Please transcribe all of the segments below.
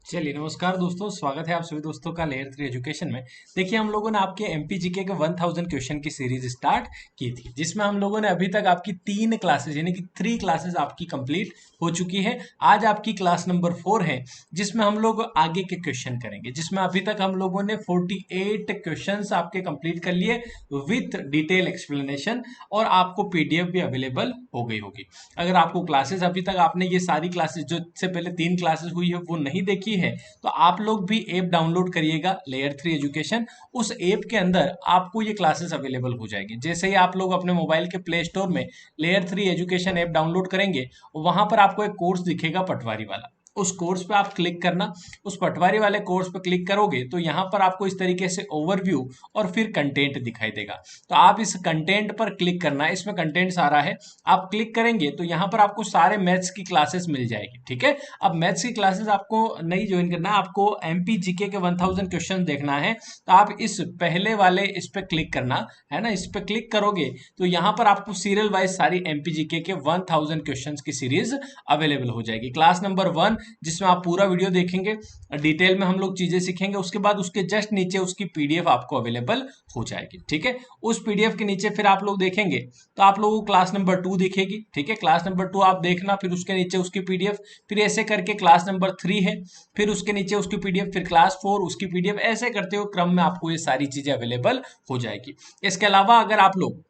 चलिए नमस्कार दोस्तों, स्वागत है आप सभी दोस्तों का लेयर 3 एजुकेशन में। देखिए हम लोगों ने आपके एमपीजीके के 1000 क्वेश्चन की सीरीज स्टार्ट की थी, जिसमें हम लोगों ने अभी तक आपकी 3 क्लासेस यानी कि 3 क्लासेस आपकी कंप्लीट हो चुकी है। आज आपकी क्लास नंबर 4 है, जिसमें हम लोग आगे के क्वेश्चन करेंगे, जिसमें अभी तक हम लोगों ने 48 क्वेश्चन आपके कंप्लीट कर लिए विथ डिटेल एक्सप्लेनेशन, और आपको पीडीएफ भी अवेलेबल हो गई होगी। अगर आपको क्लासेस अभी तक आपने ये सारी क्लासेस जो इससे पहले 3 क्लासेस हुई है वो नहीं देखी है, तो आप लोग भी ऐप डाउनलोड करिएगा लेयर 3 एजुकेशन। उस ऐप के अंदर आपको ये क्लासेस अवेलेबल हो जाएगी। जैसे ही आप लोग अपने मोबाइल के प्ले स्टोर में लेयर 3 एजुकेशन ऐप डाउनलोड करेंगे, वहां पर आपको एक कोर्स दिखेगा पटवारी वाला। उस कोर्स पे आप क्लिक करना। उस पटवारी वाले कोर्स पे क्लिक करोगे तो यहाँ पर आपको इस तरीके से ओवरव्यू और फिर कंटेंट दिखाई देगा। तो आप इस कंटेंट पर क्लिक करना, इसमें कंटेंट सारा है। आप क्लिक करेंगे तो यहाँ पर आपको सारे मैथ्स की क्लासेस मिल जाएगी। ठीक है, अब मैथ्स की क्लासेस आपको नहीं ज्वाइन करना, आपको एमपीजीके के 1000 क्वेश्चन देखना है, तो आप इस पहले वाले इस पे क्लिक करना है ना। इस पे क्लिक करोगे तो यहाँ पर आपको सीरियल वाइज सारी एमपीजीके के 1000 क्वेश्चंस की सीरीज अवेलेबल हो जाएगी। क्लास नंबर 1, जिसमें आप पूरा वीडियो देखेंगे, डिटेल में हम लोग चीजें सीखेंगे, उसके बाद उसके जस्ट नीचे उसकी पीडीएफ आपको अवेलेबल हो जाएगी। ठीक है, उस पीडीएफ के नीचे फिर आप लोग देखेंगे तो आप लोगों को क्लास नंबर 2 दिखेगी। ठीक है, क्लास नंबर 2 आप देखना, फिर उसके नीचे उसकी पीडीएफ, फिर ऐसे करके क्लास नंबर 3 है, फिर उसके नीचे उसकी पीडीएफ, फिर क्लास 4 उसकी पीडीएफ, ऐसे करते हुए क्रम में आपको ये सारी चीजें अवेलेबल हो जाएगी। इसके अलावा अगर आप लोग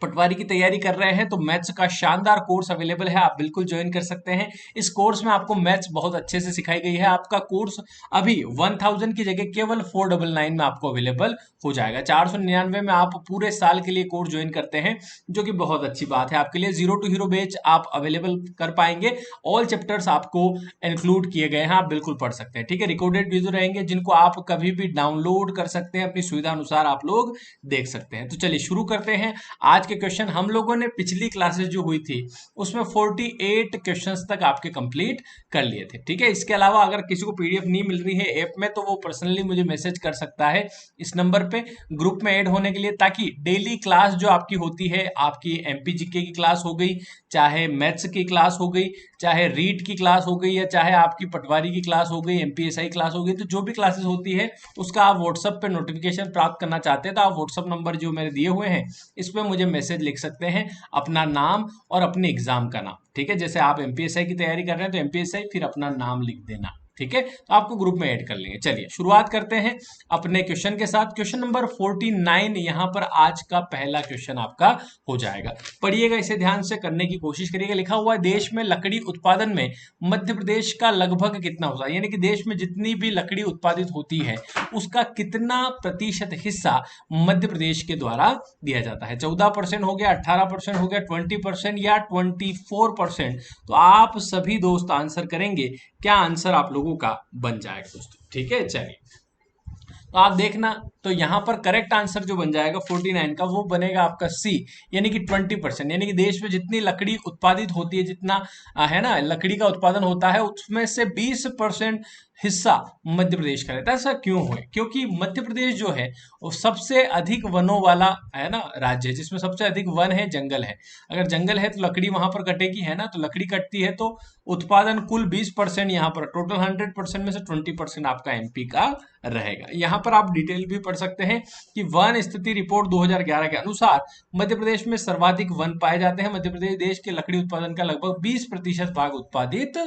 पटवारी की तैयारी कर रहे हैं तो मैथ्स का शानदार कोर्स अवेलेबल है, आप बिल्कुल ज्वाइन कर सकते हैं। इस कोर्स में आपको मैथ्स बहुत अच्छे से सिखाई गई है। आपका कोर्स अभी 1000 की जगह केवल 499 में आपको अवेलेबल हो जाएगा। 499 में आप पूरे साल के लिए कोर्स ज्वाइन करते हैं, जो कि बहुत अच्छी बात है आपके लिए। जीरो टू हीरो बैच आप अवेलेबल कर पाएंगे। ऑल चैप्टर्स आपको इंक्लूड किए गए हैं, आप बिल्कुल पढ़ सकते हैं। ठीक है, रिकॉर्डेड वीडियो रहेंगे जिनको आप कभी भी डाउनलोड कर सकते हैं, अपनी सुविधा अनुसार आप लोग देख सकते हैं। तो चलिए शुरू करते हैं आज के क्वेश्चन। हम लोगों ने पिछली क्लासेस जो हुई थी उसमें 48 क्वेश्चंस तक आपके कंप्लीट कर लिए थे। ठीक है, इसके अलावा अगर किसी को पीडीएफ नहीं मिल रही है ऐप में, तो वो पर्सनली मुझे मैसेज कर सकता है इस नंबर पे ग्रुप में ऐड होने के लिए, ताकि डेली क्लास जो आपकी होती है, आपकी एमपीजीके की क्लास हो गई, चाहे मैथ्स की क्लास हो गई, चाहे रीट की क्लास हो गई, या चाहे आपकी पटवारी की क्लास हो गई, एमपीएसआई क्लास हो गई, तो जो भी क्लासेस होती है उसका आप व्हाट्सएप पे नोटिफिकेशन प्राप्त करना चाहते हैं तो आप व्हाट्सएप नंबर जो मेरे दिए हुए हैं इस पे मुझे मैसेज लिख सकते हैं, अपना नाम और अपने एग्जाम का नाम। ठीक है, जैसे आप एमपीएसआई की तैयारी कर रहे हैं तो एमपीएसआई फिर अपना नाम लिख देना। ठीक है, तो आपको ग्रुप में ऐड कर लेंगे। चलिए शुरुआत करते हैं अपने क्वेश्चन के साथ। क्वेश्चन नंबर 49 यहाँ पर आज का पहला क्वेश्चन आपका हो जाएगा। पढ़िएगा, इसे ध्यान से करने की कोशिश करिएगा। लिखा हुआ है, देश में लकड़ी उत्पादन में मध्य प्रदेश का लगभग कितना होता है, यानी कि देश में जितनी भी लकड़ी उत्पादित होती है उसका कितना प्रतिशत हिस्सा मध्य प्रदेश के द्वारा दिया जाता है। 14% हो गया, 18% हो गया, 20% या 24%। तो आप सभी दोस्त आंसर करेंगे, क्या आंसर आप लोगों का बन जाएगा दोस्तों। ठीक है, चलिए तो आप देखना, तो यहां पर करेक्ट आंसर जो बन जाएगा 49 का, वो बनेगा आपका सी, यानी कि 20%। यानी कि देश में जितनी लकड़ी उत्पादित होती है, जितना है ना लकड़ी का उत्पादन होता है, उसमें से 20% हिस्सा मध्य प्रदेश का रहता है। ऐसा क्यों है? क्योंकि मध्य प्रदेश जो है वो सबसे अधिक वनों वाला है ना राज्य है, जिसमें सबसे अधिक वन है, जंगल है। अगर जंगल है तो लकड़ी वहां पर कटेगी, है ना, तो लकड़ी कटती है तो उत्पादन कुल 20%, यहाँ पर टोटल 100% में से 20% आपका एमपी का रहेगा। यहाँ पर आप डिटेल भी पढ़ सकते हैं कि वन स्थिति रिपोर्ट 2011 के अनुसार मध्य प्रदेश में सर्वाधिक वन पाए जाते हैं। मध्य प्रदेश देश के लकड़ी उत्पादन का लगभग 20% भाग उत्पादित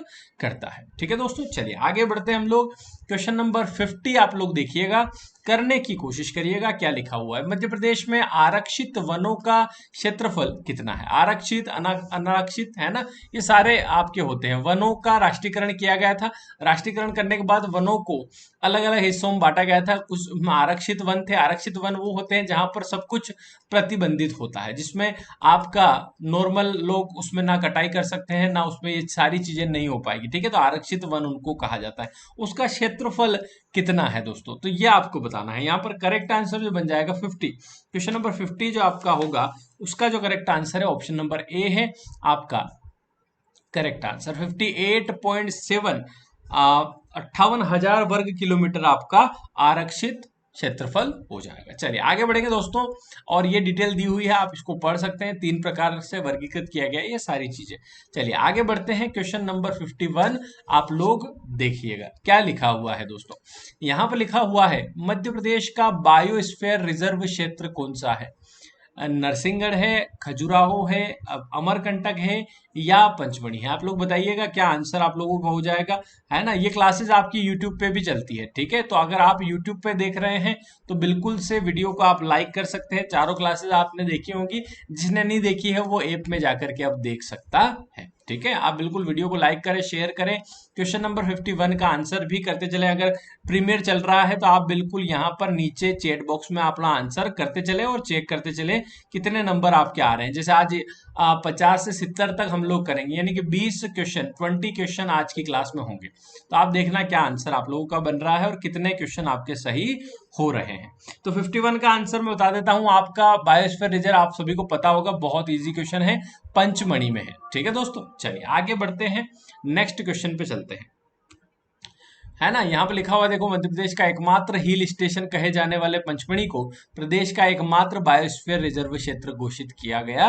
करता है। ठीक है दोस्तों, चलिए आगे बढ़ते हैं हम लोग। क्वेश्चन नंबर 50 आप लोग देखिएगा, करने की कोशिश करिएगा क्या लिखा हुआ है। मध्य प्रदेश में आरक्षित वनों का क्षेत्रफल कितना है? आरक्षित, अनारक्षित, है ना, ये सारे आपके होते हैं। वनों का राष्ट्रीयकरण किया गया था। राष्ट्रीयकरण करने के बाद वनों को अलग अलग हिस्सों में बांटा गया था। कुछ आरक्षित वन थे। आरक्षित वन वो होते हैं जहां पर सब कुछ प्रतिबंधित होता है, जिसमें आपका नॉर्मल लोग उसमें ना कटाई कर सकते हैं, ना उसमें ये सारी चीजें नहीं हो पाएगी। ठीक है, तो आरक्षित वन उनको कहा जाता है। उसका क्षेत्रफल कितना है दोस्तों, तो ये आपको बताना है। यहाँ पर करेक्ट आंसर जो बन जाएगा 50। क्वेश्चन नंबर 50 जो आपका होगा, उसका जो करेक्ट आंसर है ऑप्शन नंबर ए है आपका करेक्ट आंसर। 58.7, 58,000 वर्ग किलोमीटर आपका आरक्षित क्षेत्रफल हो जाएगा। चलिए आगे बढ़ेंगे दोस्तों, और ये डिटेल दी हुई है, आप इसको पढ़ सकते हैं। 3 प्रकार से वर्गीकृत किया गया है ये सारी चीजें। चलिए आगे बढ़ते हैं, क्वेश्चन नंबर 51 आप लोग देखिएगा क्या लिखा हुआ है दोस्तों। यहाँ पर लिखा हुआ है मध्य प्रदेश का बायोस्फीयर रिजर्व क्षेत्र कौन सा है? नरसिंहगढ़ है, खजुराहो है, अमरकंटक है या पंचमढ़ी है? आप लोग बताइएगा क्या आंसर आप लोगों का हो जाएगा, है ना। ये क्लासेस आपकी यूट्यूब पे भी चलती है, ठीक है। तो अगर आप यूट्यूब पे देख रहे हैं तो बिल्कुल से वीडियो को आप लाइक कर सकते हैं। चारों क्लासेस आपने देखी होंगी, जिसने नहीं देखी है वो ऐप में जाकर के अब देख सकता है, ठीक है। आप बिल्कुल वीडियो को लाइक करें, शेयर करें। क्वेश्चन नंबर 51 का आंसर भी करते चले। अगर प्रीमियर चल रहा है तो आप बिल्कुल यहाँ पर नीचे चैट बॉक्स में अपना आंसर करते चले और चेक करते चले कितने नंबर आपके आ रहे हैं। जैसे आज 50 से 70 तक हम लोग करेंगे, यानी कि 20 क्वेश्चन आज की क्लास में होंगे। तो आप देखना क्या आंसर आप लोगों का बन रहा है और कितने क्वेश्चन आपके सही हो रहे हैं। तो 51 का आंसर मैं बता देता हूं आपका। बायोस्फीयर रिजर्व आप सभी को पता होगा, बहुत इजी क्वेश्चन है, पंचमढ़ी में है, ठीक है दोस्तों। चलिए आगे बढ़ते हैं, नेक्स्ट क्वेश्चन पे चलते हैं, है ना। यहाँ पे लिखा हुआ देखो, मध्य प्रदेश का एकमात्र हिल स्टेशन कहे जाने वाले पंचमढ़ी को प्रदेश का एकमात्र बायोस्फीयर रिजर्व क्षेत्र घोषित किया गया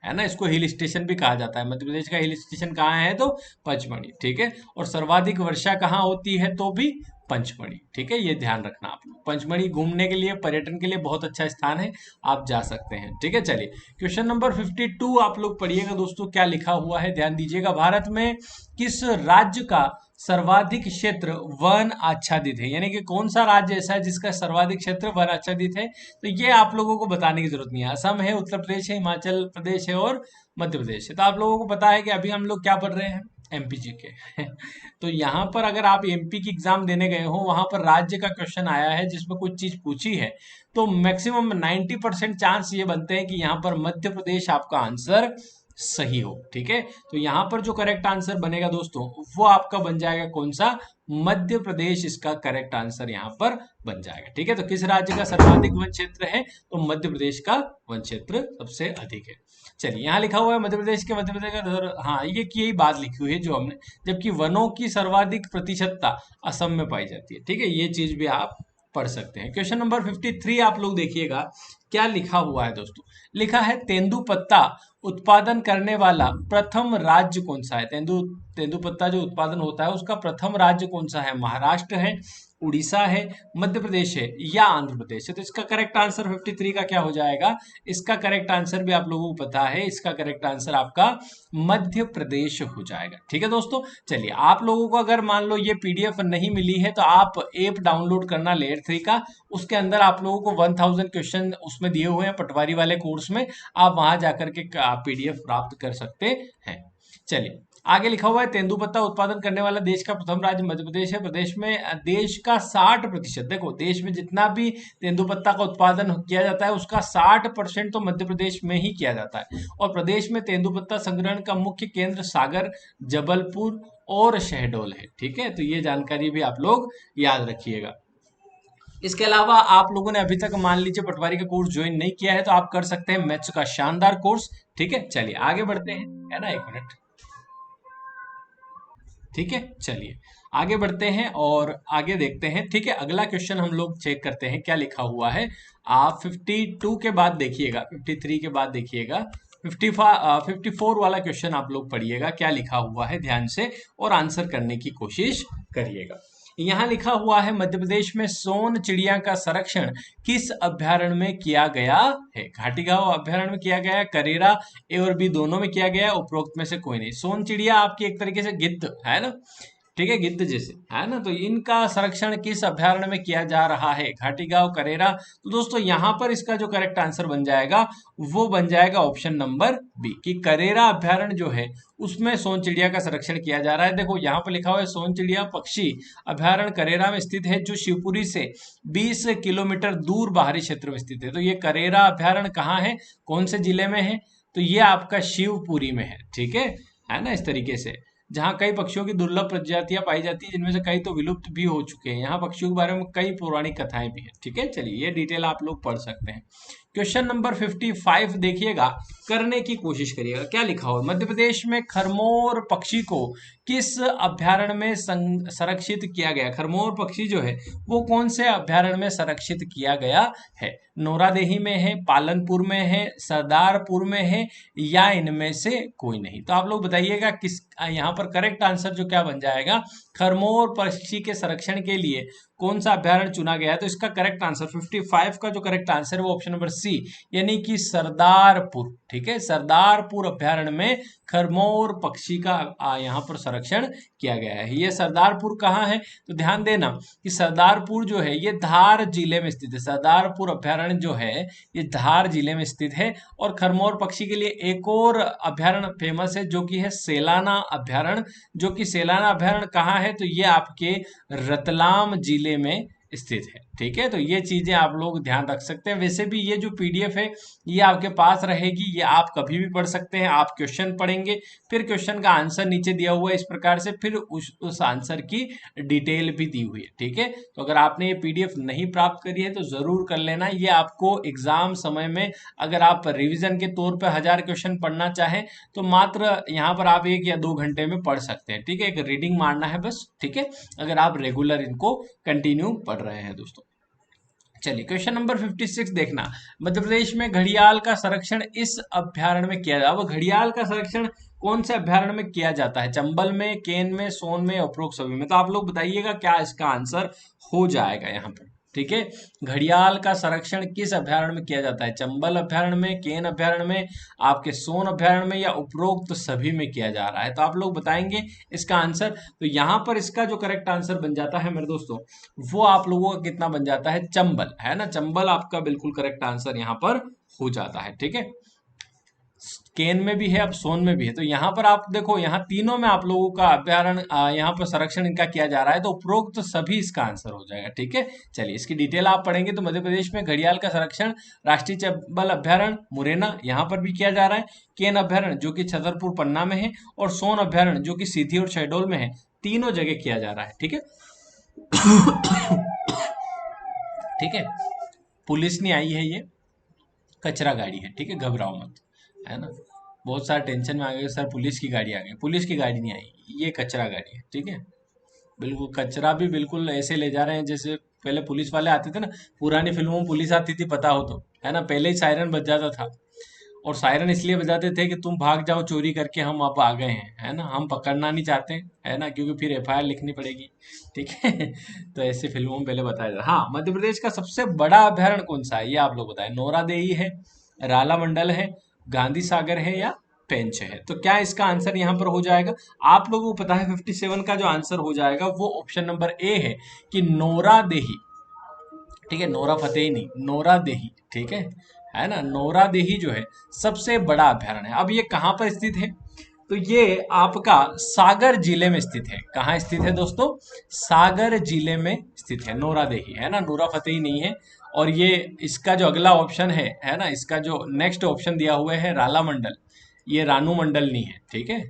है ना। इसको हिल स्टेशन भी कहा जाता है। मध्य प्रदेश का हिल स्टेशन कहाँ है तो पंचमढ़ी, ठीक है। और सर्वाधिक वर्षा कहाँ होती है तो भी पंचमढ़ी, ठीक है। ये ध्यान रखना आप लोग। पंचमढ़ी घूमने के लिए, पर्यटन के लिए बहुत अच्छा स्थान है, आप जा सकते हैं, ठीक है। चलिए क्वेश्चन नंबर 52 आप लोग पढ़िएगा दोस्तों, क्या लिखा हुआ है ध्यान दीजिएगा। भारत में किस राज्य का सर्वाधिक क्षेत्र वन आच्छादित है? यानी कि कौन सा राज्य ऐसा है जिसका सर्वाधिक क्षेत्र वन आच्छादित है? तो ये आप लोगों को बताने की जरूरत नहीं है। असम है, उत्तर प्रदेश है, हिमाचल प्रदेश है और मध्य प्रदेश है। तो आप लोगों को पता है कि अभी हम लोग क्या पढ़ रहे हैं, एमपीजी के तो यहाँ पर अगर आप एमपी की एग्जाम देने गए हो, वहां पर राज्य का क्वेश्चन आया है जिसमें कुछ चीज पूछी है, तो मैक्सिमम 90% चांस ये बनते हैं कि यहाँ पर मध्य प्रदेश आपका आंसर सही हो, ठीक है। तो यहाँ पर जो करेक्ट आंसर बनेगा दोस्तों, वो आपका बन जाएगा कौन सा, मध्य प्रदेश इसका करेक्ट आंसर यहाँ पर बन जाएगा, ठीक है। तो किस राज्य का सर्वाधिक वन क्षेत्र है तो मध्य प्रदेश का वन क्षेत्र सबसे अधिक है। चलिए यहाँ लिखा हुआ है मध्य प्रदेश का, हाँ ये की यही बात लिखी हुई है जो हमने, जबकि वनों की सर्वाधिक प्रतिशतता असम में पाई जाती है, ठीक है। ये चीज भी आप पढ़ सकते हैं। क्वेश्चन नंबर 53 आप लोग देखिएगा क्या लिखा हुआ है दोस्तों। लिखा है तेंदुपत्ता उत्पादन करने वाला प्रथम राज्य कौन सा है? तेंदुपत्ता जो उत्पादन होता है उसका प्रथम राज्य कौन सा है? महाराष्ट्र है, उड़ीसा है, मध्य प्रदेश है या आंध्र प्रदेश है? तो इसका करेक्ट आंसर 53 का क्या हो जाएगा? इसका करेक्ट आंसर भी आप लोगों को पता है, इसका करेक्ट आंसर आपका मध्य प्रदेश हो जाएगा, ठीक है दोस्तों। चलिए आप लोगों को अगर मान लो ये पीडीएफ नहीं मिली है तो आप ऐप डाउनलोड करना लेयर 3 का, उसके अंदर आप लोगों को 1000 क्वेश्चन उसमें दिए हुए हैं पटवारी वाले कोर्स में, आप वहां जाकर के पीडीएफ प्राप्त कर सकते हैं। चलिए आगे लिखा हुआ है तेंदुपत्ता उत्पादन करने वाला देश का प्रथम राज्य मध्य प्रदेश है। प्रदेश में देश का 60%, देखो देश में जितना भी तेंदुपत्ता का उत्पादन किया जाता है उसका 60% तो मध्य प्रदेश में ही किया जाता है। और प्रदेश में तेंदुपत्ता संग्रहण का मुख्य केंद्र सागर, जबलपुर और शहडोल है, ठीक है। तो ये जानकारी भी आप लोग याद रखिएगा। इसके अलावा आप लोगों ने अभी तक मान लीजिए पटवारी का कोर्स ज्वाइन नहीं किया है तो आप कर सकते हैं मैथ्स का शानदार कोर्स, ठीक है। चलिए आगे बढ़ते हैं, है ना, 1 मिनट, ठीक है। चलिए आगे बढ़ते हैं और आगे देखते हैं, ठीक है। अगला क्वेश्चन हम लोग चेक करते हैं क्या लिखा हुआ है। आप 52 के बाद देखिएगा, 53 के बाद देखिएगा, 54 वाला क्वेश्चन आप लोग पढ़िएगा क्या लिखा हुआ है ध्यान से और आंसर करने की कोशिश करिएगा। यहाँ लिखा हुआ है मध्य प्रदेश में सोन चिड़िया का संरक्षण किस अभ्यारण्य में किया गया है? घाटीगांव अभ्यारण्य में किया गया है, करेरा ए और बी दोनों में किया गया है, उपरोक्त में से कोई नहीं। सोन चिड़िया आपकी एक तरीके से गिद्ध है ना, ठीक है, गिद्ध जैसे है ना। तो इनका संरक्षण किस अभ्यारण्य में किया जा रहा है? घाटीगांव, करेरा। तो दोस्तों यहाँ पर इसका जो करेक्ट आंसर बन जाएगा वो बन जाएगा ऑप्शन नंबर बी, कि करेरा अभ्यारण्य जो है उसमें सोन चिड़िया का संरक्षण किया जा रहा है। देखो यहाँ पर लिखा हुआ है सोन चिड़िया पक्षी अभ्यारण्य करेरा में स्थित है, जो शिवपुरी से 20 किलोमीटर दूर बाहरी क्षेत्र में स्थित है। तो ये करेरा अभ्यारण्य कहाँ है, कौन से जिले में है? तो ये आपका शिवपुरी में है, ठीक है ना। इस तरीके से जहाँ कई पक्षियों की दुर्लभ प्रजातियां पाई जाती है, जिनमें से कई तो विलुप्त भी हो चुके हैं। यहाँ पक्षियों के बारे में कई पौराणिक कथाएं भी हैं, ठीक है। चलिए ये डिटेल आप लोग पढ़ सकते हैं। क्वेश्चन नंबर 55 देखिएगा, करने की कोशिश करिएगा क्या लिखा हो। मध्य प्रदेश में खरमोर पक्षी को किस अभ्यारण्य में संरक्षित किया गया? खरमोर पक्षी जो है वो कौन से अभ्यारण्य में संरक्षित किया गया है? नोरादेही में है, पालनपुर में है, सरदारपुर में है, या इनमें से कोई नहीं? तो आप लोग बताइएगा किस यहाँ पर करेक्ट आंसर जो क्या बन जाएगा? खरमोर पक्षी के संरक्षण के लिए कौन सा अभ्यारण्य चुना गया है? तो इसका करेक्ट आंसर 55 का जो करेक्ट आंसर है वो ऑप्शन नंबर सी, यानी कि सरदारपुर। ठीक है, सरदारपुर अभ्यारण्य में खरमोर पक्षी का यहाँ पर संरक्षण किया गया है। ये सरदारपुर कहाँ है? तो ध्यान देना कि सरदारपुर जो है ये धार जिले में स्थित है। सरदारपुर अभ्यारण्य जो है ये धार जिले में स्थित है। और खरमोर पक्षी के लिए एक और अभ्यारण्य फेमस है जो कि है सेलाना अभ्यारण्य, जो कि सेलाना अभ्यारण्य कहाँ है? तो ये आपके रतलाम जिले में स्थित है। ठीक है, तो ये चीजें आप लोग ध्यान रख सकते हैं। वैसे भी ये जो पीडीएफ है ये आपके पास रहेगी, ये आप कभी भी पढ़ सकते हैं। आप क्वेश्चन पढ़ेंगे, फिर क्वेश्चन का आंसर नीचे दिया हुआ है इस प्रकार से, फिर उस आंसर की डिटेल भी दी हुई है। ठीक है, तो अगर आपने ये पीडीएफ नहीं प्राप्त करी है तो जरूर कर लेना। ये आपको एग्जाम समय में अगर आप रिविजन के तौर पर 1000 क्वेश्चन पढ़ना चाहें तो मात्र यहाँ पर आप 1 या 2 घंटे में पढ़ सकते हैं। ठीक है, एक रीडिंग मारना है बस। ठीक है, अगर आप रेगुलर इनको कंटिन्यू पढ़ रहे हैं दोस्तों। चलिए क्वेश्चन नंबर 56 देखना। मध्य प्रदेश में घड़ियाल का संरक्षण इस अभ्यारण्य में किया जाता है। अब घड़ियाल का संरक्षण कौन से अभ्यारण्य में किया जाता है? चंबल में, केन में, सोन में, उपरोक्त सभी में? तो आप लोग बताइएगा क्या इसका आंसर हो जाएगा यहाँ पर। ठीक है, घड़ियाल का संरक्षण किस अभ्यारण्य में किया जाता है? चंबल अभ्यारण्य में, केन अभ्यारण्य में, आपके सोन अभ्यारण्य में, या उपरोक्त सभी में किया जा रहा है? तो आप लोग बताएंगे इसका आंसर। तो यहाँ पर इसका जो करेक्ट आंसर बन जाता है मेरे दोस्तों वो आप लोगों का कितना बन जाता है? चंबल, है ना? चंबल आपका बिल्कुल करेक्ट आंसर यहाँ पर हो जाता है। ठीक है, केन में भी है, अब सोन में भी है। तो यहाँ पर आप देखो, यहाँ तीनों में आप लोगों का अभ्यारण्य यहाँ पर संरक्षण इनका किया जा रहा है, तो उपरोक्त सभी इसका आंसर हो जाएगा। ठीक है, चलिए इसकी डिटेल आप पढ़ेंगे तो मध्य प्रदेश में घड़ियाल का संरक्षण राष्ट्रीय चंबल अभ्यारण्य मुरैना यहाँ पर भी किया जा रहा है, केन अभ्यारण्य जो कि छतरपुर पन्ना में है, और सोन अभ्यारण्य जो कि सीधी और शहडोल में है। तीनों जगह किया जा रहा है। ठीक है ठीक है, पुलिस नहीं आई है, ये कचरा गाड़ी है। ठीक है, घबराओ मत, है ना? बहुत सारा टेंशन में आ गए सर, पुलिस की गाड़ी आ गई। पुलिस की गाड़ी नहीं आई, ये कचरा गाड़ी है। ठीक है, बिल्कुल कचरा भी बिल्कुल ऐसे ले जा रहे हैं जैसे पहले पुलिस वाले आते थे ना, पुरानी फिल्मों में पुलिस आती थी, पता हो तो, है ना? पहले ही सायरन बज जाता था, और सायरन इसलिए बजाते थे कि तुम भाग जाओ चोरी करके, हम अब आ गए हैं, है ना? हम पकड़ना नहीं चाहते, है ना? क्योंकि फिर एफआईआर लिखनी पड़ेगी। ठीक है तो ऐसे फिल्मों में पहले बताया जाता। हाँ, मध्य प्रदेश का सबसे बड़ा अभ्यारण्य कौन सा है ये आप लोग बताएं। नौरादेही है, राला मंडल है, गांधी सागर है, या पेंच है? तो क्या इसका आंसर यहाँ पर हो जाएगा? आप लोगों को पता है 57 का जो आंसर हो जाएगा वो ऑप्शन नंबर ए है कि नौरादेही। ठीक है, नोरा फतेही नहीं, नौरादेही। ठीक है ना? नौरादेही जो है सबसे बड़ा अभ्यारण्य है। अब ये कहाँ पर स्थित है? तो ये आपका सागर जिले में स्थित है। कहाँ स्थित है दोस्तों? सागर जिले में स्थित है नौरादेही, है ना? नोरा फतेही नहीं है। और ये इसका जो अगला ऑप्शन है ना, इसका जो नेक्स्ट ऑप्शन दिया हुआ है राला मंडल, ये रानू मंडल नहीं है। ठीक है,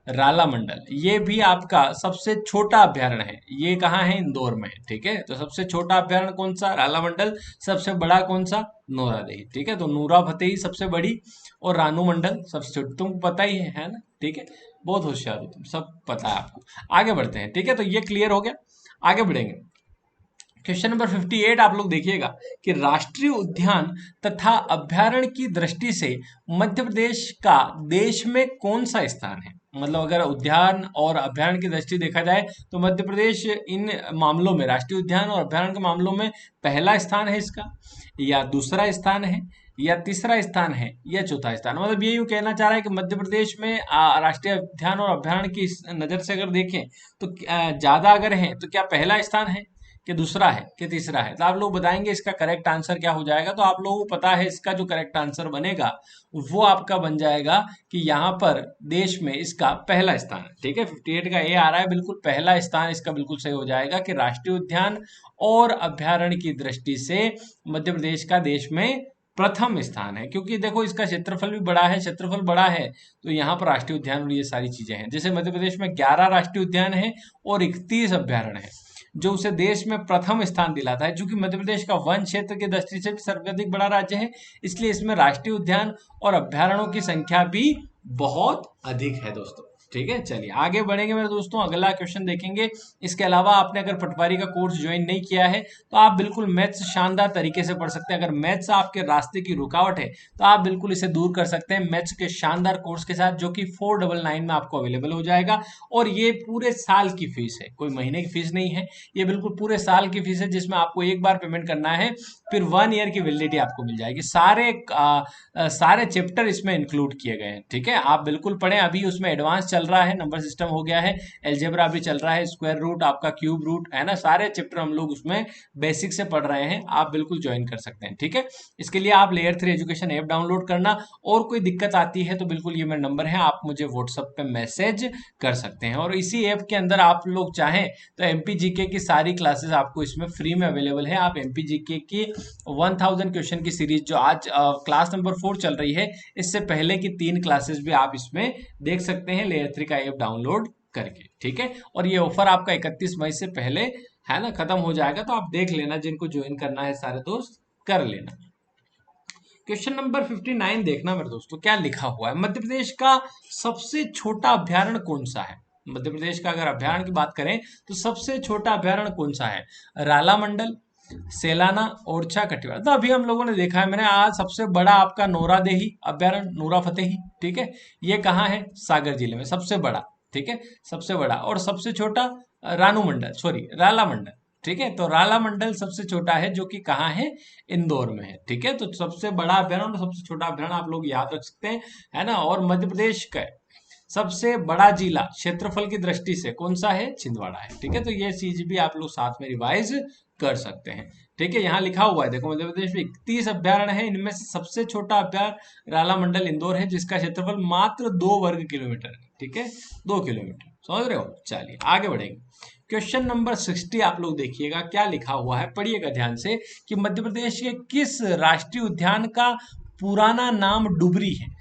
राला मंडल ये भी आपका सबसे छोटा अभ्यारण्य है। ये कहाँ है? इंदौर में है। ठीक है, तो सबसे छोटा अभ्यारण्य कौन सा? राला मंडल। सबसे बड़ा कौन सा? नौरादेही। ठीक है, तो नूरा फतेही सबसे बड़ी और रानू मंडल सबसे छोटी। तुमको पता ही है ना? ठीक है, बहुत होशियार हो तुम, सब पता है आपको। आगे बढ़ते हैं। ठीक है, तो ये क्लियर हो गया, आगे बढ़ेंगे। क्वेश्चन नंबर 58 आप लोग देखिएगा कि राष्ट्रीय उद्यान तथा अभ्यारण्य की दृष्टि से मध्य प्रदेश का देश में कौन सा स्थान है? मतलब अगर उद्यान और अभ्यारण्य की दृष्टि देखा जाए तो मध्य प्रदेश इन मामलों में, राष्ट्रीय उद्यान और अभ्यारण्य के मामलों में पहला स्थान है इसका, या दूसरा स्थान है, या तीसरा स्थान है, या चौथा स्थान? मतलब ये यूं कहना चाह रहा है कि मध्य प्रदेश में राष्ट्रीय उद्यान और अभ्यारण्य की नजर से अगर देखें तो ज्यादा अगर है तो क्या पहला स्थान है, कि दूसरा है, कि तीसरा है? तो आप लोग बताएंगे इसका करेक्ट आंसर क्या हो जाएगा। तो आप लोगों को पता है इसका जो करेक्ट आंसर बनेगा वो आपका बन जाएगा कि यहाँ पर देश में इसका पहला स्थान है। ठीक है, 58 का ए आ रहा है, बिल्कुल पहला स्थान इसका बिल्कुल सही हो जाएगा कि राष्ट्रीय उद्यान और अभ्यारण्य की दृष्टि से मध्य प्रदेश का देश में प्रथम स्थान है। क्योंकि देखो इसका क्षेत्रफल भी बड़ा है, क्षेत्रफल बड़ा है तो यहाँ पर राष्ट्रीय उद्यान और ये सारी चीजें हैं। जैसे मध्य प्रदेश में 11 राष्ट्रीय उद्यान है और 31 अभ्यारण्य है, जो उसे देश में प्रथम स्थान दिलाता है। चूंकि मध्य प्रदेश का वन क्षेत्र की दृष्टि से भी सर्वाधिक बड़ा राज्य है, इसलिए इसमें राष्ट्रीय उद्यान और अभ्यारण्यों की संख्या भी बहुत अधिक है दोस्तों। ठीक है, चलिए आगे बढ़ेंगे मेरे दोस्तों, अगला क्वेश्चन देखेंगे। इसके अलावा आपने अगर पटवारी का कोर्स ज्वाइन नहीं किया है तो आप बिल्कुल मैथ्स शानदार तरीके से पढ़ सकते हैं। अगर मैथ्स आपके रास्ते की रुकावट है तो आप बिल्कुल इसे दूर कर सकते हैं मैथ्स के शानदार कोर्स के साथ, जो कि 499 में आपको अवेलेबल हो जाएगा। और ये पूरे साल की फीस है, कोई महीने की फीस नहीं है, ये बिल्कुल पूरे साल की फीस है, जिसमें आपको एक बार पेमेंट करना है, फिर 1 ईयर की वैलिडिटी आपको मिल जाएगी। सारे चैप्टर इसमें इंक्लूड किए गए हैं। ठीक है, आप बिल्कुल पढ़ें, अभी उसमें एडवांस चल रहा है, नंबर सिस्टम हो गया है, एलजेब्रा भी चल रहा है, स्क्वायर रूट, आपका क्यूब रूट है ना, सारे चैप्टर हम लोग उसमें बेसिक से पढ़ रहे हैं, आप बिल्कुल ज्वाइन कर सकते हैं। ठीक है, इसके लिए आप लेयर 3 एजुकेशन ऐप डाउनलोड करना, और कोई दिक्कत आती है तो बिल्कुल ये मेरा नंबर है, आप मुझे व्हाट्सएप पे मैसेज कर सकते हैं। और इसी ऐप के अंदर आप लोग चाहें तो एमपीजीके की सारी क्लासेस आपको इसमें फ्री में अवेलेबल है। आप एमपीजीके की 1000 क्वेश्चन की सीरीज जो आज क्लास नंबर 4 चल रही है, इससे पहले की 3 क्लासेस भी आप इसमें देख सकते हैं लेयर 3 का ऐप डाउनलोड करके। ठीक है, और ये ऑफर आपका 31 मई से पहले है ना खत्म हो जाएगा, तो आप देख लेना, जिनको ज्वाइन करना है सारे दोस्त कर लेना। क्वेश्चन नंबर 59 देखना मेरे दोस्तों, क्या लिखा हुआ है। मध्य प्रदेश का सबसे छोटा अभ्यारण्य कौन सा है। मध्य प्रदेश का अगर अभ्यारण्य की बात करें तो सबसे छोटा अभ्यारण्य कौन सा है। राला मंडल, सेलाना, ओरछा, कटिवाड़ा। तो अभी हम लोगों ने देखा है, मैंने आज सबसे बड़ा आपका नोरादेही अभ्यारण्य, नूरा फतेही। ठीक है, ये कहाँ है, सागर जिले में सबसे बड़ा। ठीक है, सबसे बड़ा। और सबसे छोटा रानू मंडल, सॉरी राला मंडल। ठीक है, तो राला मंडल सबसे छोटा है, जो कि कहाँ है, इंदौर में है। ठीक है, तो सबसे बड़ा अभ्यारण्य और सबसे छोटा अभ्यारण्य आप लोग याद रख सकते हैं, है ना। और मध्य प्रदेश का सबसे बड़ा जिला क्षेत्रफल की दृष्टि से कौन सा है, छिंदवाड़ा है। ठीक है, तो ये चीज भी आप लोग साथ में रिवाइज कर सकते हैं। ठीक है, यहाँ लिखा हुआ है, देखो मध्य प्रदेश में 31 अभ्यारण्य है, इनमें से सबसे छोटा अभ्यारण्य राला मंडल इंदौर है, जिसका क्षेत्रफल मात्र 2 वर्ग किलोमीटर है। ठीक है, 2 किलोमीटर, समझ रहे हो। चलिए आगे बढ़ेंगे। क्वेश्चन नंबर 60 आप लोग देखिएगा, क्या लिखा हुआ है, पढ़िएगा ध्यान से, कि मध्य प्रदेश के किस राष्ट्रीय उद्यान का पुराना नाम डुबरी है।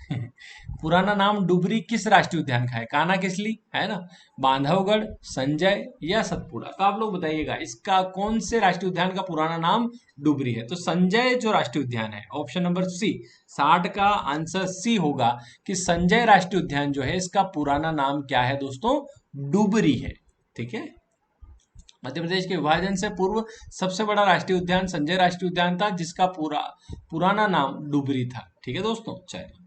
पुराना नाम डुबरी किस राष्ट्रीय उद्यान का है। कान्हा किसली है ना, बांधवगढ़, संजय या सतपुड़ा। तो आप लोग बताइएगा इसका कौन से राष्ट्रीय उद्यान का पुराना नाम डुबरी है। तो संजय जो राष्ट्रीय उद्यान है, ऑप्शन नंबर सी, 60 का आंसर सी होगा कि संजय राष्ट्रीय उद्यान जो है, इसका पुराना नाम क्या है दोस्तों, डुबरी है। ठीक है, मध्य प्रदेश के विभाजन से पूर्व सबसे बड़ा राष्ट्रीय उद्यान संजय राष्ट्रीय उद्यान था, जिसका पुराना नाम डुबरी था। ठीक है दोस्तों, चलिए।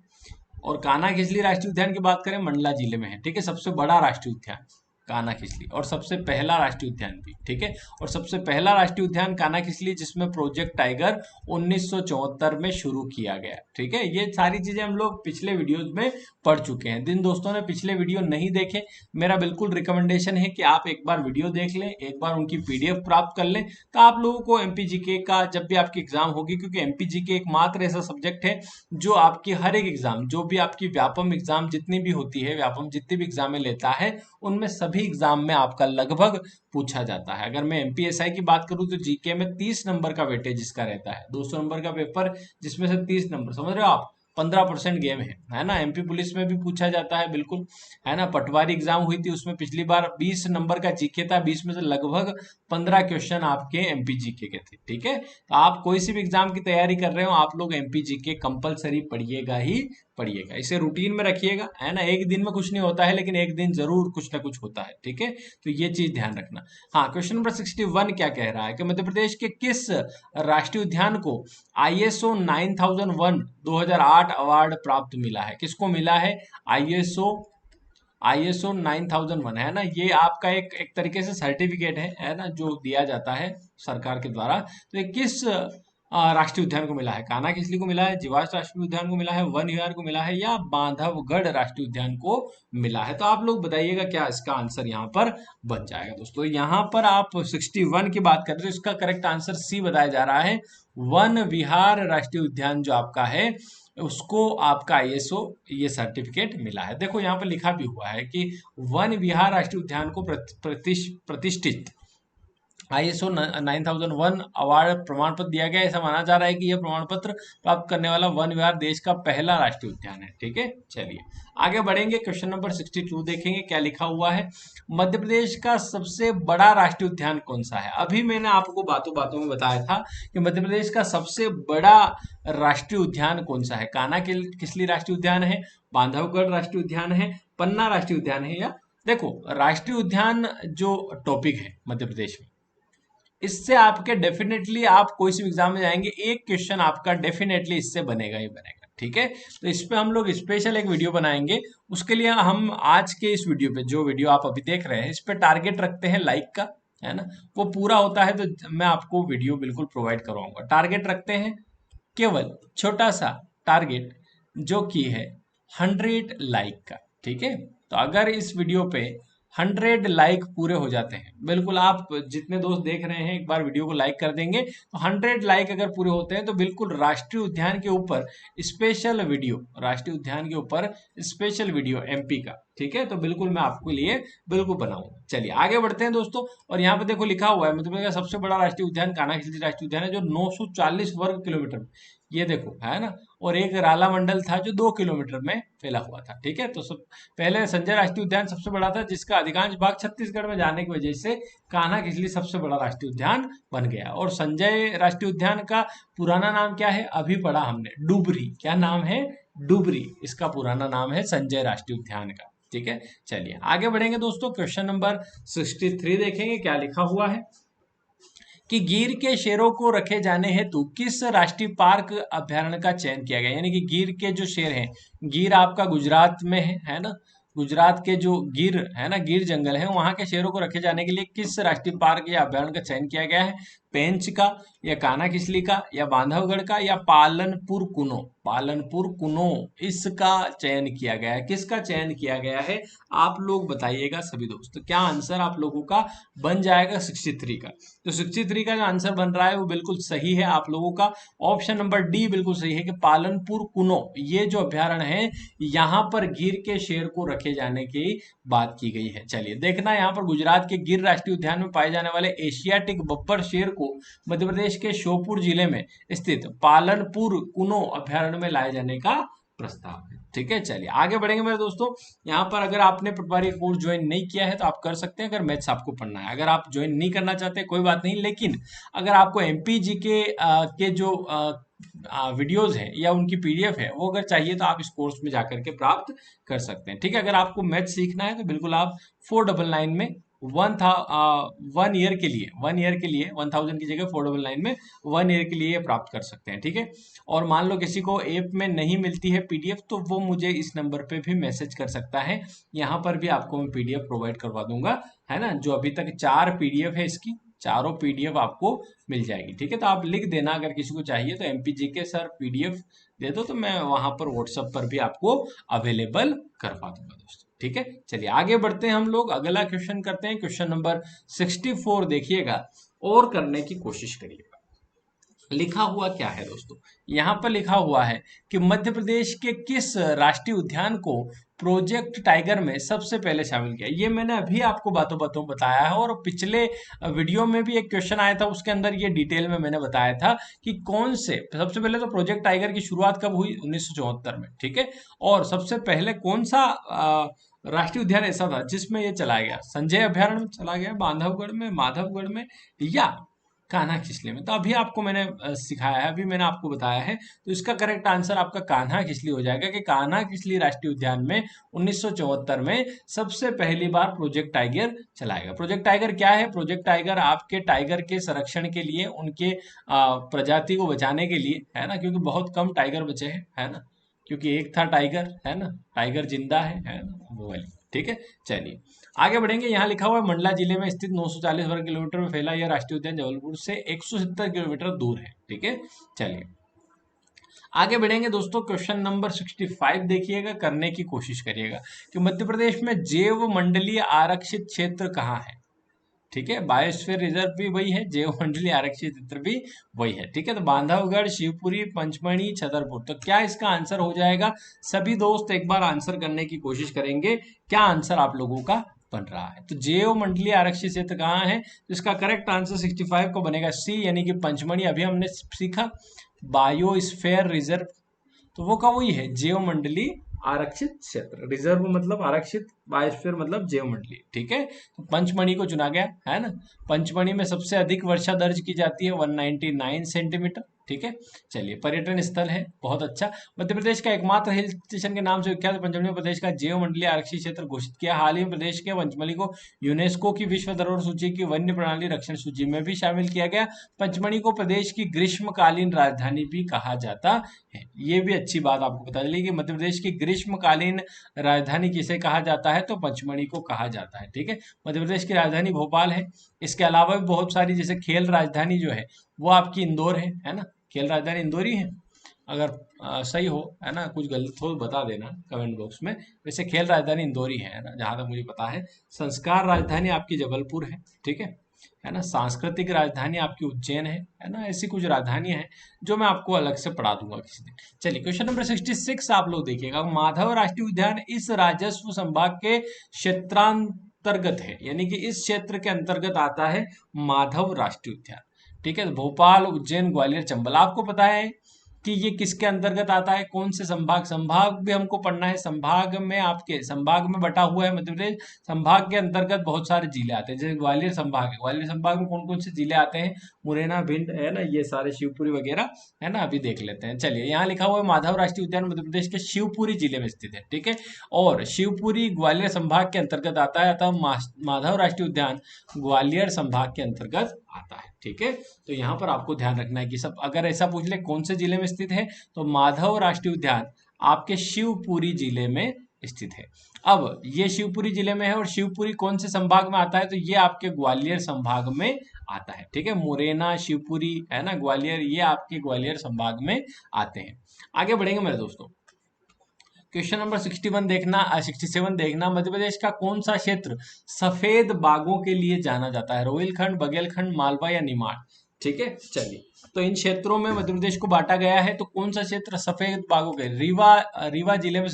और कान्हा खिसली राष्ट्रीय उद्यान की बात करें, मंडला जिले में है। ठीक है, सबसे बड़ा राष्ट्रीय उद्यान कान्हा खिसली, और सबसे पहला राष्ट्रीय उद्यान भी। ठीक है, और सबसे पहला राष्ट्रीय उद्यान कान्हा खिसली, जिसमें प्रोजेक्ट टाइगर 1974 में शुरू किया गया। ठीक है, ये सारी चीजें हम लोग पिछले वीडियोज में पढ़ चुके हैं। जिन दोस्तों ने पिछले वीडियो नहीं देखे, मेरा बिल्कुल रिकमेंडेशन है कि आप एक बार वीडियो देख लें, एक बार उनकी पीडीएफ प्राप्त कर लें, तो आप लोगों को एमपीजीके का जब भी आपकी एग्जाम होगी, क्योंकि एमपीजीके एकमात्र ऐसा सब्जेक्ट है जो आपकी हर एक एग्जाम, जो भी आपकी व्यापम एग्जाम जितनी भी होती है, व्यापम जितनी भी एग्जामें लेता है, उनमें सभी एग्जाम में आपका लगभग पूछा जाता है। अगर मैं एमपीएसआई की बात करूं तो जीके में 30 नंबर का वेटेज इसका रहता है, 200 नंबर का पेपर, जिसमें से 30 नंबर, समझ रहे हो आप, 15% गेम है ना। एमपी पुलिस में भी पूछा जाता है, बिल्कुल है ना। पटवारी एग्जाम हुई थी, उसमें पिछली बार 20 नंबर का जीके था, 20 में से लगभग 15 क्वेश्चन आपके एमपी जीके के थे। ठीक है, तो आप कोई सी भी एग्जाम की तैयारी कर रहे हो, आप लोग एमपी जीके कंपलसरी पढ़िएगा ही पढ़िएगा, इसे रूटीन में रखिएगा, है ना। एक दिन में कुछ नहीं होता है, लेकिन एक दिन जरूर कुछ ना कुछ होता है। ठीक है, तो ये चीज ध्यान रखना। हाँ, क्वेश्चन नंबर 61 क्या कह रहा है कि मध्य प्रदेश के किस राष्ट्रीय उद्यान को आईएसओ 9001 2008 अवार्ड प्राप्त मिला है। किसको मिला है, आईएसओ 9001 है ना, ये आपका एक तरीके से सर्टिफिकेट है ना, जो दिया जाता है सरकार के द्वारा। तो ये किस राष्ट्रीय उद्यान को मिला है। कान्हा किसली को मिला है, जीवाश राष्ट्रीय उद्यान को मिला है, वन विहार को मिला है, या बांधवगढ़ राष्ट्रीय उद्यान को मिला है। तो आप लोग बताइएगा क्या इसका आंसर यहाँ पर बन जाएगा। दोस्तों यहाँ पर आप 61 की बात कर रहे हो, इसका करेक्ट आंसर सी बताया जा रहा है। वन विहार राष्ट्रीय उद्यान जो आपका है, उसको आपका आईएसओ ये सर्टिफिकेट मिला है। देखो यहाँ पर लिखा भी हुआ है कि वन विहार राष्ट्रीय उद्यान को प्रतिष्ठित ISO 9001 अवार्ड प्रमाण पत्र दिया गया है। ऐसा माना जा रहा है कि यह प्रमाण पत्र प्राप्त करने वाला वन विहार देश का पहला राष्ट्रीय उद्यान है। ठीक है, चलिए आगे बढ़ेंगे। क्वेश्चन नंबर 62 देखेंगे क्या लिखा हुआ है। मध्य प्रदेश का सबसे बड़ा राष्ट्रीय उद्यान कौन सा है? अभी मैंने आपको बातों बातों में बताया था कि मध्य प्रदेश का सबसे बड़ा राष्ट्रीय उद्यान कौन सा है। कान्हा किसली राष्ट्रीय उद्यान है, बांधवगढ़ राष्ट्रीय उद्यान है, पन्ना राष्ट्रीय उद्यान है, या देखो राष्ट्रीय उद्यान जो टॉपिक है मध्य प्रदेश में, इससे आपके डेफिनेटली आप कोई सी एग्जाम में जाएंगे, एक क्वेश्चन आपका डेफिनेटली इससे बनेगा ही बनेगा। ठीक है, तो इस पे हम लोग स्पेशल एक वीडियो बनाएंगे। उसके लिए हम आज के इस वीडियो पे, जो वीडियो आप अभी देख रहे हैं, इस पे टारगेट रखते हैं लाइक का, है ना। वो पूरा होता है तो मैं आपको वीडियो बिल्कुल प्रोवाइड करवाऊंगा। टारगेट रखते हैं केवल छोटा सा टारगेट, जो कि है 100 लाइक का। ठीक है, तो अगर इस वीडियो पे 100 लाइक पूरे हो जाते हैं, बिल्कुल आप जितने दोस्त देख रहे हैं एक बार वीडियो को लाइक कर देंगे, तो 100 लाइक अगर पूरे होते हैं तो बिल्कुल राष्ट्रीय उद्यान के ऊपर स्पेशल वीडियो, राष्ट्रीय उद्यान के ऊपर स्पेशल वीडियो MP का, ठीक है, तो बिल्कुल मैं आपके लिए बिल्कुल बनाऊंगा। चलिए आगे बढ़ते हैं दोस्तों। और यहाँ पे देखो लिखा हुआ है मध्य प्रदेश का सबसे बड़ा राष्ट्रीय उद्यान कान्हा राष्ट्रीय उद्यान है, जो 940 वर्ग किलोमीटर, ये देखो है ना। और एक राला मंडल था जो 2 किलोमीटर में फैला हुआ था। ठीक है, तो सब पहले संजय राष्ट्रीय उद्यान सबसे बड़ा था, जिसका अधिकांश भाग छत्तीसगढ़ में जाने की वजह से कान्हा किसली सबसे बड़ा राष्ट्रीय उद्यान बन गया। और संजय राष्ट्रीय उद्यान का पुराना नाम क्या है, अभी पढ़ा हमने, डुबरी। क्या नाम है, डुबरी, इसका पुराना नाम है संजय राष्ट्रीय उद्यान का। ठीक है, चलिए आगे बढ़ेंगे दोस्तों। क्वेश्चन नंबर 63 देखेंगे क्या लिखा हुआ है कि गिर के शेरों को रखे जाने हेतु किस राष्ट्रीय पार्क अभ्यारण्य का चयन किया गया। यानी कि गिर के जो शेर हैं, गिर आपका गुजरात में है ना, गुजरात के जो गिर है ना, गिर जंगल है, वहां के शेरों को रखे जाने के लिए किस राष्ट्रीय पार्क या अभ्यारण्य का चयन किया गया है। पेंच का, या कान्हा किसली का, या बांधवगढ़ का, या पालनपुर कुनो, पालनपुर कुनो इसका चयन किया गया है। किसका चयन किया गया है आप लोग बताइएगा सभी दोस्त। तो क्या आंसर आप लोगों का बन जाएगा 63 का। तो 63 का जो आंसर बन रहा है वो बिल्कुल सही है आप लोगों का। ऑप्शन नंबर डी बिल्कुल सही है कि पालनपुर कुनो ये जो अभ्यारण्य है, यहाँ पर गिर के शेर को रखे जाने की बात की गई है। चलिए देखना, यहाँ पर गुजरात के गिर राष्ट्रीय उद्यान में पाए जाने वाले एशियाटिक बब्बर शेर को मध्य प्रदेश के श्योपुर जिले में स्थित पालनपुर कुनो अभ्यारण्य में लाए जाने का प्रस्ताव है। ठीक है, चलिए आगे बढ़ेंगे मेरे दोस्तों। यहाँ पर अगर आपने पटवारी कोर्स ज्वाइन नहीं किया है तो आप कर सकते हैं, अगर मैथ्स आपको पढ़ना है। अगर आप ज्वाइन नहीं करना चाहते कोई बात नहीं, लेकिन अगर आपको MPG के जो वीडियोज हैं या उनकी PDF है वो अगर चाहिए तो आप इस कोर्स में जाकर के प्राप्त कर सकते हैं। ठीक है, अगर आपको मैथ सीखना है तो बिल्कुल आप 499 में 1 ईयर के लिए 1000 की जगह 499 में 1 ईयर के लिए प्राप्त कर सकते हैं। ठीक है, और मान लो किसी को ऐप में नहीं मिलती है PDF, तो वो मुझे इस नंबर पे भी मैसेज कर सकता है, यहाँ पर भी आपको मैं PDF प्रोवाइड करवा दूंगा, है ना। जो अभी तक 4 PDF है, इसकी चारों PDF आपको मिल जाएगी। ठीक है, तो आप लिख देना अगर किसी को चाहिए तो MPG के सर PDF दे दो, तो मैं वहां पर WhatsApp पर भी आपको अवेलेबल करवा दूंगा दोस्तों। ठीक है, चलिए आगे बढ़ते हैं हम लोग, अगला क्वेश्चन करते हैं। क्वेश्चन नंबर 64 देखिएगा और करने की कोशिश करिएगा। लिखा हुआ क्या है दोस्तों, यहाँ पर लिखा हुआ है कि मध्य प्रदेश के किस राष्ट्रीय उद्यान को प्रोजेक्ट टाइगर में सबसे पहले शामिल किया। ये मैंने अभी आपको बातों बातों बताया है, और पिछले वीडियो में भी एक क्वेश्चन आया था, उसके अंदर ये डिटेल में मैंने बताया था कि कौन से सबसे पहले तो प्रोजेक्ट टाइगर की शुरुआत कब हुई, 1974 में। ठीक है, और सबसे पहले कौन सा राष्ट्रीय उद्यान ऐसा था जिसमें ये चला गया, संजय अभ्यारण्य में चला गया, बांधवगढ़ में, माधवगढ़ में, या कान्हा किसली में। तो अभी आपको मैंने सिखाया है, अभी मैंने आपको बताया है, तो इसका करेक्ट आंसर आपका कान्हा किसली हो जाएगा कि कान्हा किसली राष्ट्रीय उद्यान में 1974 में सबसे पहली बार प्रोजेक्ट टाइगर चलाया गया। प्रोजेक्ट टाइगर क्या है, प्रोजेक्ट टाइगर आपके टाइगर के संरक्षण के लिए, उनके प्रजाति को बचाने के लिए, है ना, क्योंकि बहुत कम टाइगर बचे हैं, है ना, क्योंकि एक था टाइगर, है ना, टाइगर जिंदा है ना, वो वाली। ठीक है, चलिए आगे बढ़ेंगे। यहाँ लिखा हुआ है मंडला जिले में स्थित 940 वर्ग किलोमीटर में फैला यह राष्ट्रीय उद्यान जबलपुर से 170 किलोमीटर दूर है। ठीक है, चलिए आगे बढ़ेंगे दोस्तों। क्वेश्चन नंबर 65 देखिएगा, करने की कोशिश करिएगा कि मध्य प्रदेश में जैव मंडलीय आरक्षित क्षेत्र कहाँ है। ठीक है, बायोस्फीयर रिजर्व भी वही है, जैव मंडलीय आरक्षित क्षेत्र भी वही है। ठीक है, तो बांधवगढ़, शिवपुरी, पंचमढ़ी, छतरपुर, तो क्या इसका आंसर हो जाएगा। सभी दोस्त एक बार आंसर करने की कोशिश करेंगे, क्या आंसर आप लोगों का बन रहा है। तो जैव मंडलीय आरक्षित क्षेत्र कहाँ है? तो इसका करेक्ट आंसर 65 को बनेगा सी, यानी कि पंचमढ़ी। अभी हमने सीखा बायोस्फीयर रिजर्व, तो वो का वही है, जैव मंडलीय आरक्षित क्षेत्र। रिजर्व मतलब आरक्षित, बायोस्फीयर मतलब जैव मंडलीय, ठीक है। तो पंचमढ़ी को चुना गया है ना। पंचमढ़ी में सबसे अधिक वर्षा दर्ज की जाती है 199 सेंटीमीटर, ठीक है। चलिए, पर्यटन स्थल है, बहुत अच्छा। मध्य प्रदेश का एकमात्र हिल स्टेशन के नाम से विख्यात पंचमढ़ी प्रदेश का जैव मंडलीय आरक्षित क्षेत्र घोषित किया। हाल ही में प्रदेश के पंचमढ़ी को यूनेस्को की विश्व धरोहर सूची की वन्य प्रणाली रक्षण सूची में भी शामिल किया गया। पंचमढ़ी को प्रदेश की ग्रीष्मकालीन राजधानी भी कहा जाता है। ये भी अच्छी बात आपको बता चली कि मध्य प्रदेश की ग्रीष्मकालीन राजधानी किसे कहा जाता है? तो पंचमढ़ी को कहा जाता है, ठीक है। मध्य प्रदेश की राजधानी भोपाल है। इसके अलावा भी बहुत सारी, जैसे खेल राजधानी जो है वो आपकी इंदौर है ना। खेल राजधानी इंदौर ही है। अगर सही हो, है ना, कुछ गलत हो बता देना कमेंट बॉक्स में। वैसे खेल राजधानी इंदौर ही है ना, जहां तक मुझे पता है। संस्कार राजधानी आपकी जबलपुर है, ठीक है ना। सांस्कृतिक राजधानी आपकी उज्जैन है ना। ऐसी कुछ राजधानियां हैं जो मैं आपको अलग से पढ़ा दूंगा किसी दिन। चलिए, क्वेश्चन नंबर 66 आप लोग देखिएगा। माधव राष्ट्रीय उद्यान इस राजस्व संभाग के क्षेत्रांतर्गत है, यानी कि इस क्षेत्र के अंतर्गत आता है माधव राष्ट्रीय उद्यान, ठीक है। तो भोपाल, उज्जैन, ग्वालियर, चंबल, आपको पता है कि ये किसके अंतर्गत आता है, कौन से संभाग? संभाग भी हमको पढ़ना है। संभाग में आपके, संभाग में बटा हुआ है मध्य प्रदेश। संभाग के अंतर्गत बहुत सारे जिले आते हैं। जैसे ग्वालियर संभाग है, ग्वालियर संभाग में कौन कौन से जिले आते हैं? मुरैना, भिंड, है ना, ये सारे, शिवपुरी वगैरह, है ना। अभी देख लेते हैं। चलिए, यहाँ लिखा हुआ है माधव राष्ट्रीय उद्यान मध्य प्रदेश के शिवपुरी जिले में स्थित है, ठीक है। और शिवपुरी ग्वालियर संभाग के अंतर्गत आता है, अतः माधव राष्ट्रीय उद्यान ग्वालियर संभाग के अंतर्गत आता है, ठीक है। तो यहाँ पर आपको ध्यान रखना है कि सब, अगर ऐसा पूछ ले कौन से जिले में स्थित है, तो माधव राष्ट्रीय उद्यान आपके शिवपुरी जिले में स्थित है। अब ये शिवपुरी जिले में है, और शिवपुरी कौन से संभाग में आता है? तो ये आपके ग्वालियर संभाग में आता है, ठीक है। मुरैना, शिवपुरी, है ना, ग्वालियर, ये आपके ग्वालियर संभाग में आते हैं। आगे बढ़ेंगे मेरे दोस्तों। क्वेश्चन नंबर 61 देखना, 67 देखना। मध्य प्रदेश का कौन सा क्षेत्र सफेद बागों के लिए जाना जाता है? रोहिलखंड, बघेलखंड, मालवा या निमाड़, ठीक है। चलिए, तो इन क्षेत्रों में मध्य प्रदेश को बांटा गया है। तो कौन सा क्षेत्र सफेद बागों के? रीवा, रीवा जिले में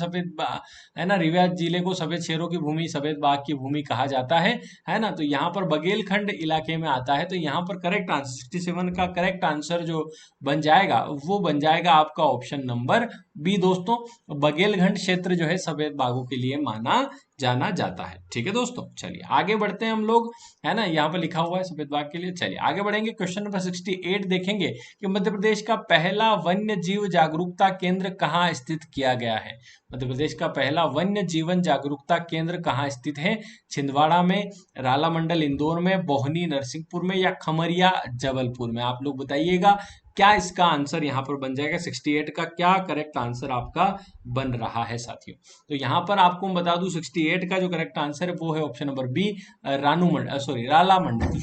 है ना। रीवा जिले को सफेद शेरों की भूमि, सफेद बाग की भूमि कहा जाता है ना। तो यहाँ पर बघेलखंड इलाके में आता है। तो यहाँ पर करेक्ट आंसर 67 का करेक्ट आंसर जो बन जाएगा वो बन जाएगा आपका ऑप्शन नंबर बी दोस्तों। बघेलखंड क्षेत्र जो है सफेद बागों के लिए माना जाना जाता है, ठीक है दोस्तों। चलिए, आगे बढ़ते हैं हम लोग, है ना। यहाँ पर लिखा हुआ है सफेद बाग के लिए। चलिए, आगे बढ़ेंगे। क्वेश्चन नंबर 68 देखेंगे कि मध्य प्रदेश का पहला वन्य जीव जागरूकता केंद्र कहाँ स्थित किया गया है? मध्य प्रदेश का पहला वन्य जीवन जागरूकता केंद्र कहाँ स्थित है? छिंदवाड़ा में, रालामंडल इंदौर में, बोहनी नरसिंहपुर में, या खमरिया जबलपुर में? आप लोग बताइएगा क्या इसका आंसर यहाँ पर बन जाएगा। 68 का क्या करेक्ट आंसर आपका बन रहा है साथियों? तो यहाँ पर आपको मैं बता दूं 68 का जो करेक्ट आंसर है वो है ऑप्शन नंबर बी, राला मंडल,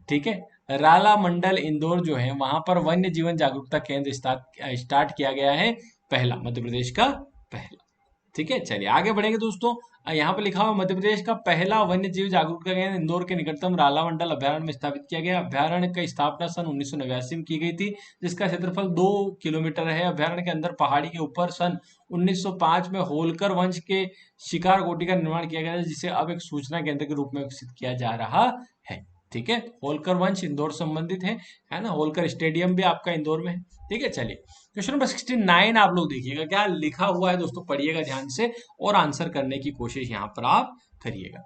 ठीक है। राला मंडल इंदौर जो है वहां पर वन्य जीवन जागरूकता केंद्र स्टार्ट किया गया है, पहला, मध्य प्रदेश का पहला, ठीक है। चलिए, आगे बढ़ेंगे दोस्तों। यहाँ पर लिखा हुआ मध्य प्रदेश का पहला वन्य जीव जागरूकता केंद्र इंदौर के निकटतम रालामंडल अभ्यारण्य में स्थापित किया गया। अभ्यारण्य की स्थापना सन 1989 में की गई थी, जिसका क्षेत्रफल 2 किलोमीटर है। अभ्यारण्य के अंदर पहाड़ी के ऊपर सन 1905 में होलकर वंश के शिकार गोटी का निर्माण किया गया था, जिसे अब एक सूचना केंद्र के रूप में विकसित किया जा रहा है, ठीक है। होलकर वंश इंदौर संबंधित है ना। होलकर स्टेडियम भी आपका इंदौर में है, ठीक है। चलिए, क्वेश्चन नंबर 69 आप लोग देखिएगा क्या लिखा हुआ है दोस्तों, पढ़िएगा ध्यान से और आंसर करने की कोशिश यहाँ पर आप करिएगा।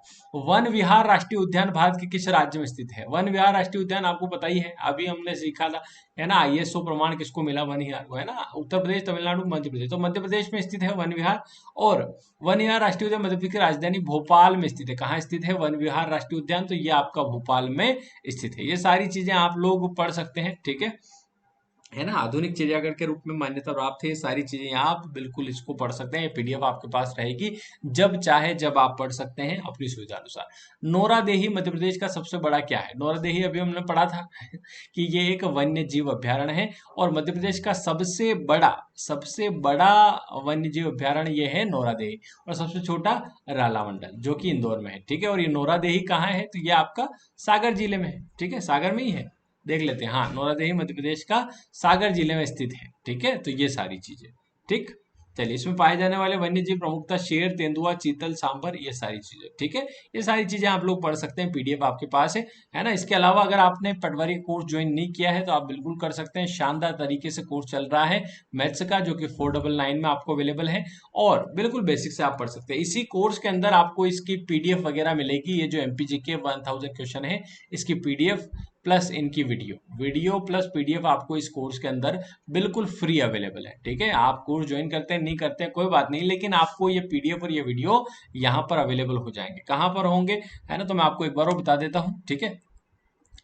वन विहार राष्ट्रीय उद्यान भारत के किस राज्य में स्थित है? वन विहार राष्ट्रीय उद्यान आपको पता ही है, अभी हमने सीखा था, है ना। ISO प्रमाण किसको मिला? वन विहार को, है ना। उत्तर प्रदेश, तमिलनाडु, मध्य प्रदेश। तो मध्य प्रदेश में स्थित है वन विहार। और वन विहार राष्ट्रीय उद्यान मध्य प्रदेश की राजधानी भोपाल में स्थित है। कहाँ स्थित है वन विहार राष्ट्रीय उद्यान? तो ये आपका भोपाल में स्थित है। ये सारी चीजें आप लोग पढ़ सकते हैं, ठीक है ना। आधुनिक चिड़ियाघर के रूप में मान्यता प्राप्त है। ये सारी चीजें आप बिल्कुल इसको पढ़ सकते हैं। ये PDF आपके पास रहेगी, जब चाहे जब आप पढ़ सकते हैं अपनी सुविधा अनुसार। नोरादेही मध्य प्रदेश का सबसे बड़ा क्या है? नोरादेही अभी हमने पढ़ा था कि ये एक वन्य जीव अभ्यारण्य है, और मध्य प्रदेश का सबसे बड़ा वन्य जीव अभ्यारण्य ये है नोरादेही, और सबसे छोटा रालामंडल जो कि इंदौर में है, ठीक है। और ये नोरादेही कहाँ है? तो ये आपका सागर जिले में है, ठीक है, सागर में ही है। देख लेते हैं, हाँ, नौरादेही मध्य प्रदेश का सागर जिले में स्थित है, ठीक है। तो ये सारी चीजें, ठीक। चलिए, इसमें पाए जाने वाले वन्य जीव प्रमुखता शेर, तेंदुआ, चीतल, सांबर, ये सारी चीजें, ठीक है। ये सारी चीजें आप लोग पढ़ सकते हैं, पीडीएफ आपके पास है ना। इसके अलावा अगर आपने पटवारी कोर्स ज्वाइन नहीं किया है तो आप बिल्कुल कर सकते हैं। शानदार तरीके से कोर्स चल रहा है मैथ्स का, जो कि 499 में आपको अवेलेबल है, और बिल्कुल बेसिक से आप पढ़ सकते हैं। इसी कोर्स के अंदर आपको इसकी पीडीएफ वगैरह मिलेगी। ये जो एमपीजी के 1000 क्वेश्चन है, इसकी पीडीएफ प्लस इनकी वीडियो प्लस पीडीएफ आपको इस कोर्स के अंदर बिल्कुल फ्री अवेलेबल है, ठीक है। आप कोर्स ज्वाइन करते हैं नहीं करते हैं कोई बात नहीं, लेकिन आपको ये पीडीएफ और ये वीडियो यहाँ पर अवेलेबल हो जाएंगे। कहाँ पर होंगे, है ना, तो मैं आपको एक बार और बता देता हूँ, ठीक है।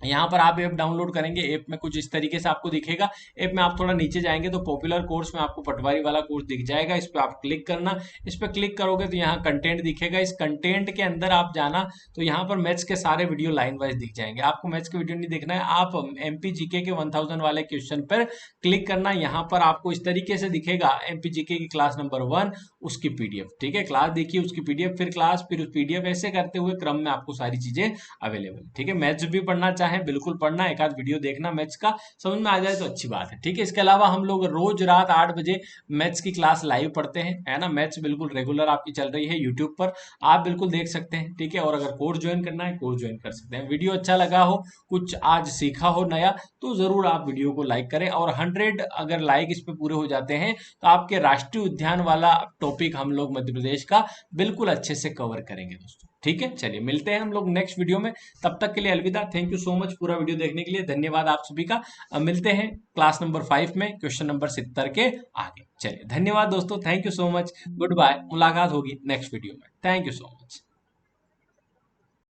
यहाँ पर आप ऐप डाउनलोड करेंगे, ऐप में कुछ इस तरीके से आपको दिखेगा। ऐप में आप थोड़ा नीचे जाएंगे तो पॉपुलर कोर्स में आपको पटवारी वाला कोर्स दिख जाएगा। इस पर आप क्लिक करना, इस पर क्लिक करोगे तो यहाँ कंटेंट दिखेगा। इस कंटेंट के अंदर आप जाना तो यहाँ पर मैथ्स के सारे वीडियो लाइन वाइज दिख जाएंगे। आपको मैथ्स के वीडियो नहीं देखना है, आप एमपीजीके के 1000 वाले क्वेश्चन पर क्लिक करना। यहाँ पर आपको इस तरीके से दिखेगा एमपीजीके की क्लास नंबर 1, उसकी पीडीएफ, ठीक है। क्लास देखिए, उसकी पीडीएफ, फिर क्लास, फिर पीडीएफ, ऐसे करते हुए क्रम में आपको सारी चीजें अवेलेबल, ठीक है। मैथ्स भी पढ़ना चाहें बिल्कुल पढ़ना, एक आध वीडियो देखना मैथ्स का, समझ में आ जाए तो अच्छी बात है, ठीक है। इसके अलावा हम लोग रोज रात 8 बजे मैथ्स की क्लास लाइव पढ़ते हैं, है ना। मैथ्स बिल्कुल रेगुलर आपकी चल रही है यूट्यूब पर, आप बिल्कुल देख सकते हैं, ठीक है। और अगर कोर्स ज्वाइन करना है, कोर्स ज्वाइन कर सकते हैं। वीडियो अच्छा लगा हो, कुछ आज सीखा हो नया, तो जरूर आप वीडियो को लाइक करें। और 100 अगर लाइक इस पे पूरे हो जाते हैं तो आपके राष्ट्रीय उद्यान वाला टॉपिक हम लोग मध्य प्रदेश का बिल्कुल अच्छे से कवर करेंगे दोस्तों, ठीक है। चलिए, मिलते हैं हम लोग नेक्स्ट वीडियो में, तब तक के लिए अलविदा। थैंक यू सो मच पूरा वीडियो देखने के लिए, धन्यवाद आप सभी का। अब मिलते हैं क्लास नंबर 5 में, क्वेश्चन नंबर 70 के आगे। चलिए, धन्यवाद दोस्तों, thank you so much, goodbye, मुलाकात होगी नेक्स्ट वीडियो में। Thank you so much.